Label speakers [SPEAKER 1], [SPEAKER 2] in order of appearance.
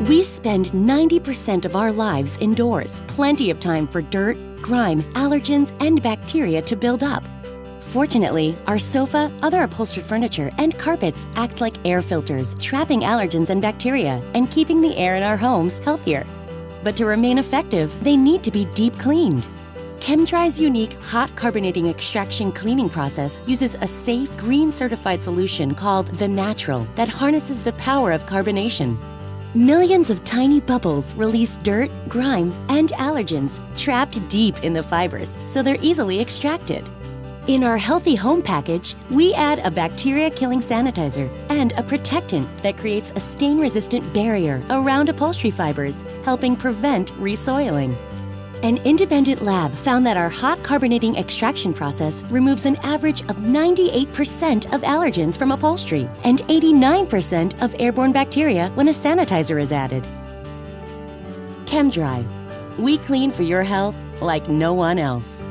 [SPEAKER 1] We spend 90% of our lives indoors, plenty of time for dirt, grime, allergens, and bacteria to build up. Fortunately, our sofa, other upholstered furniture, and carpets act like air filters, trapping allergens and bacteria and keeping the air in our homes healthier. But to remain effective, they need to be deep cleaned. Chem-Dry's unique hot carbonating extraction cleaning process uses a safe, green-certified solution called The Natural that harnesses the power of carbonation. Millions of tiny bubbles release dirt, grime, and allergens trapped deep in the fibers, so they're easily extracted. In our Healthy Home package, we add a bacteria-killing sanitizer and a protectant that creates a stain-resistant barrier around upholstery fibers, helping prevent resoiling. An independent lab found that our hot carbonating extraction process removes an average of 98% of allergens from upholstery and 89% of airborne bacteria when a sanitizer is added. Chem-Dry. We clean for your health like no one else.